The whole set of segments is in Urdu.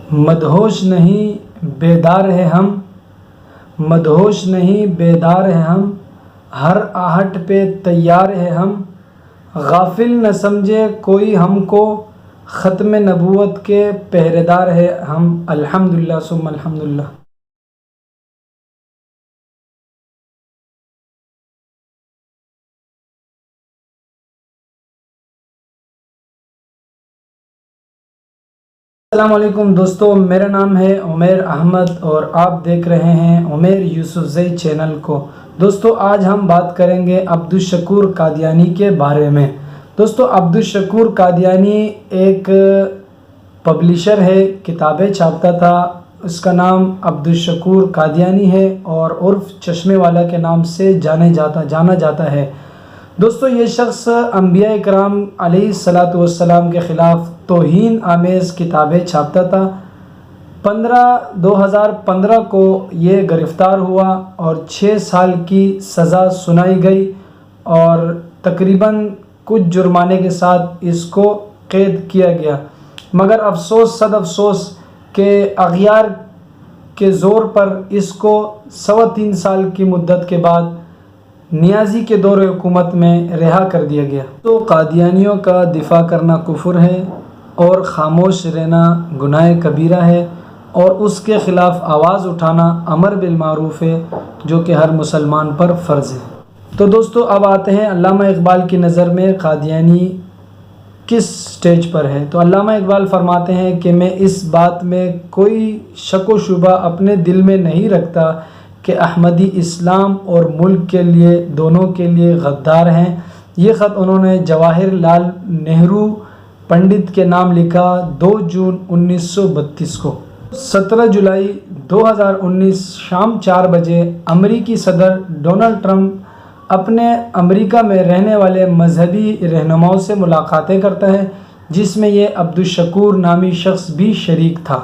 مدہوش نہیں بیدار ہے ہم، مدہوش نہیں بیدار ہے ہم، ہر آہٹ پہ تیار ہے ہم، غافل نہ سمجھے کوئی ہم کو، ختم نبوت کے پہرے دار ہے ہم۔ الحمدللہ ثم الحمدللہ۔ السلام علیکم دوستو، میرا نام ہے عمیر احمد اور آپ دیکھ رہے ہیں عمیر یوسف زئی چینل کو۔ دوستو آج ہم بات کریں گے الشکور قادیانی کے بارے میں۔ دوستو الشکور قادیانی ایک پبلشر ہے، کتابیں چھاپتا تھا، اس کا نام الشکور قادیانی ہے اور عرف چشمے والا کے نام سے جانا جاتا ہے۔ دوستو یہ شخص انبیاء اکرام علیہ السلام کے خلاف توہین آمیز کتابیں چھاپتا تھا۔ 2015 کو یہ گرفتار ہوا اور 6 سال کی سزا سنائی گئی اور تقریباً کچھ جرمانے کے ساتھ اس کو قید کیا گیا، مگر افسوس صد افسوس کہ اغیار کے زور پر اس کو 3.25 سال کی مدت کے بعد نیازی کے دور حکومت میں رہا کر دیا گیا۔ تو قادیانیوں کا دفاع کرنا کفر ہے اور خاموش رہنا گناہ کبیرہ ہے، اور اس کے خلاف آواز اٹھانا امر بالمعروف ہے جو کہ ہر مسلمان پر فرض ہے۔ تو دوستو اب آتے ہیں علامہ اقبال کی نظر میں قادیانی کس سٹیج پر ہے۔ تو علامہ اقبال فرماتے ہیں کہ میں اس بات میں کوئی شک و شبہ اپنے دل میں نہیں رکھتا کہ احمدی اسلام اور ملک کے لیے دونوں کے لیے غدار ہیں۔ یہ خط انہوں نے جواہر لال نہرو پنڈت کے نام لکھا 2 جون 1932 کو۔ 17 جولائی 2019 شام 4 بجے امریکی صدر ڈونلڈ ٹرمپ اپنے امریکہ میں رہنے والے مذہبی رہنماؤں سے ملاقاتیں کرتا ہے، جس میں یہ الشکور نامی شخص بھی شریک تھا۔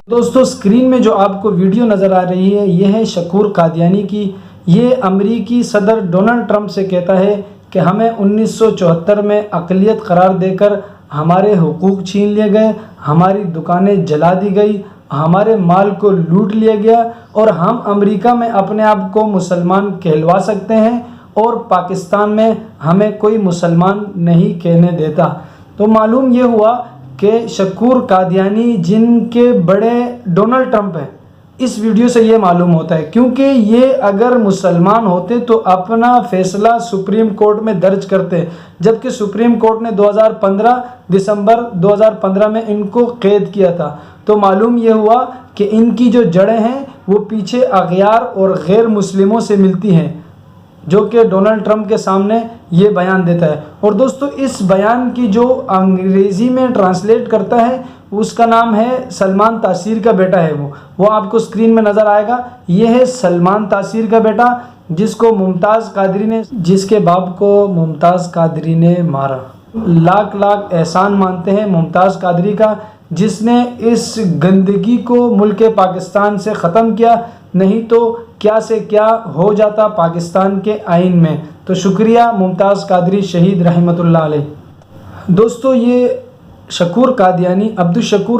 دوستو اسکرین میں جو آپ کو ویڈیو نظر آ رہی ہے یہ ہے شکور قادیانی کی۔ یہ امریکی صدر ڈونلڈ ٹرمپ سے کہتا ہے کہ ہمیں 1974 میں اقلیت قرار دے کر ہمارے حقوق چھین لیے گئے، ہماری دکانیں جلا دی گئی، ہمارے مال کو لوٹ لیا گیا، اور ہم امریکہ میں اپنے آپ کو مسلمان کہلوا سکتے ہیں اور پاکستان میں ہمیں کوئی مسلمان نہیں کہنے دیتا۔ تو معلوم یہ ہوا کہ شکور قادیانی جن کے بڑے ڈونلڈ ٹرمپ ہیں، اس ویڈیو سے یہ معلوم ہوتا ہے، کیونکہ یہ اگر مسلمان ہوتے تو اپنا فیصلہ سپریم کورٹ میں درج کرتے، جبکہ سپریم کورٹ نے دسمبر 2015 میں ان کو قید کیا تھا۔ تو معلوم یہ ہوا کہ ان کی جو جڑیں ہیں وہ پیچھے اغیار اور غیر مسلموں سے ملتی ہیں، جو کہ ڈونلڈ ٹرمپ کے سامنے یہ بیان دیتا ہے۔ اور دوستو اس بیان کی جو انگریزی میں ٹرانسلیٹ کرتا ہے اس کا نام ہے سلمان تاثیر کا بیٹا ہے، وہ آپ کو اسکرین میں نظر آئے گا۔ یہ ہے سلمان تاثیر کا بیٹا جس کے باپ کو ممتاز قادری نے مارا۔ لاکھ احسان مانتے ہیں ممتاز قادری کا، جس نے اس گندگی کو ملک پاکستان سے ختم کیا، نہیں تو کیا سے کیا ہو جاتا پاکستان کے آئین میں۔ تو شکریہ ممتاز قادری شہید رحمۃ اللہ علیہ۔ دوستو یہ الشکور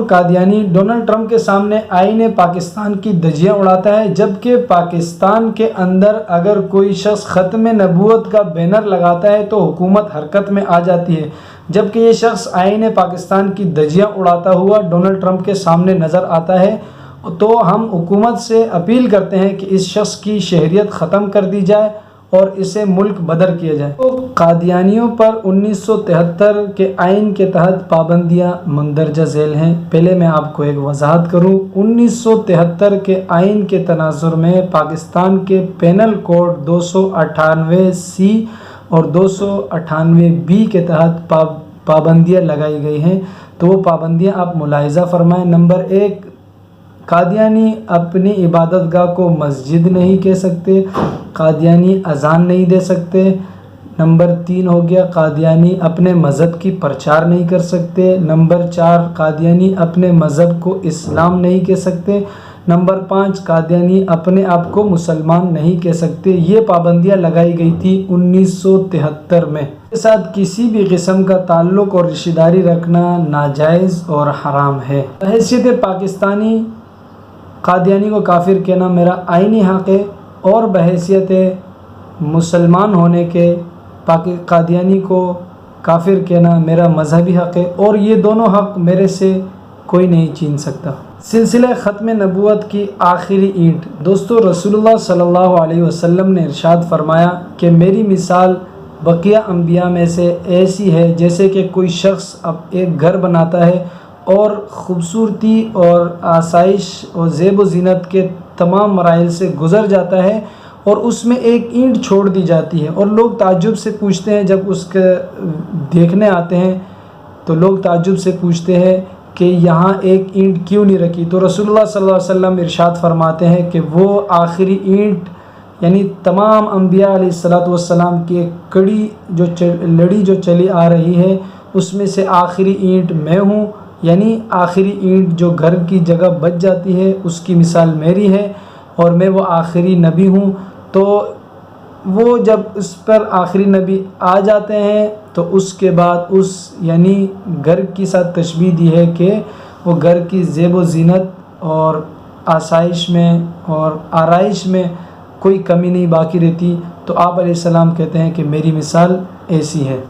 قادیانی ڈونلڈ ٹرمپ کے سامنے آئین پاکستان کی دھجیاں اڑاتا ہے، جبکہ پاکستان کے اندر اگر کوئی شخص ختم نبوت کا بینر لگاتا ہے تو حکومت حرکت میں آ جاتی ہے، جبکہ یہ شخص آئین پاکستان کی دھجیاں اڑاتا ہوا ڈونلڈ ٹرمپ کے سامنے نظر آتا ہے۔ تو ہم حکومت سے اپیل کرتے ہیں کہ اس شخص کی شہریت ختم کر دی جائے اور اسے ملک بدر کیا جائے۔ تو قادیانیوں پر 1973 کے آئین کے تحت پابندیاں مندرجہ ذیل ہیں۔ پہلے میں آپ کو ایک وضاحت کروں، 1973 کے آئین کے تناظر میں پاکستان کے پینل کوڈ 298C اور 298B کے تحت پابندیاں لگائی گئی ہیں۔ تو وہ پابندیاں آپ ملاحظہ فرمائیں۔ نمبر 1، قادیانی اپنی عبادت گاہ کو مسجد نہیں کہہ سکتے، قادیانی اذان نہیں دے سکتے۔ نمبر 3 ہو گیا، قادیانی اپنے مذہب کی پرچار نہیں کر سکتے۔ نمبر 4، قادیانی اپنے مذہب کو اسلام نہیں کہہ سکتے۔ نمبر 5، قادیانی اپنے آپ کو مسلمان نہیں کہہ سکتے۔ یہ پابندیاں لگائی گئی تھی 1973 میں۔ اس کے ساتھ کسی بھی قسم کا تعلق اور رشتہ داری رکھنا ناجائز اور حرام ہے۔ بحیثیت پاکستانی قادیانی کو کافر کہنا میرا آئینی حق ہے، اور بحیثیت مسلمان ہونے کے قادیانی کو کافر کہنا میرا مذہبی حق ہے، اور یہ دونوں حق میرے سے کوئی نہیں چھین سکتا۔ سلسلہ ختم نبوت کی آخری اینٹ۔ دوستو، رسول اللہ صلی اللہ علیہ وسلم نے ارشاد فرمایا کہ میری مثال بقیہ انبیاء میں سے ایسی ہے جیسے کہ کوئی شخص اب ایک گھر بناتا ہے اور خوبصورتی اور آسائش اور زیب و زینت کے تمام مراحل سے گزر جاتا ہے، اور اس میں ایک اینٹ چھوڑ دی جاتی ہے، اور لوگ تعجب سے پوچھتے ہیں، جب اس کے دیکھنے آتے ہیں تو لوگ تعجب سے پوچھتے ہیں کہ یہاں ایک اینٹ کیوں نہیں رکھی؟ تو رسول اللہ صلی اللہ علیہ وسلم ارشاد فرماتے ہیں کہ وہ آخری اینٹ، یعنی تمام انبیاء علیہ السلام کی ایک کڑی لڑی جو چلی آ رہی ہے، اس میں سے آخری اینٹ میں ہوں، یعنی آخری اینٹ جو گھر کی جگہ بچ جاتی ہے اس کی مثال میری ہے، اور میں وہ آخری نبی ہوں۔ تو وہ جب اس پر آخری نبی آ جاتے ہیں تو اس کے بعد یعنی گھر کی ساتھ تشبیہ دی ہے کہ وہ گھر کی زیب و زینت اور آسائش میں اور آرائش میں کوئی کمی نہیں باقی رہتی۔ تو آپ علیہ السلام کہتے ہیں کہ میری مثال ایسی ہے۔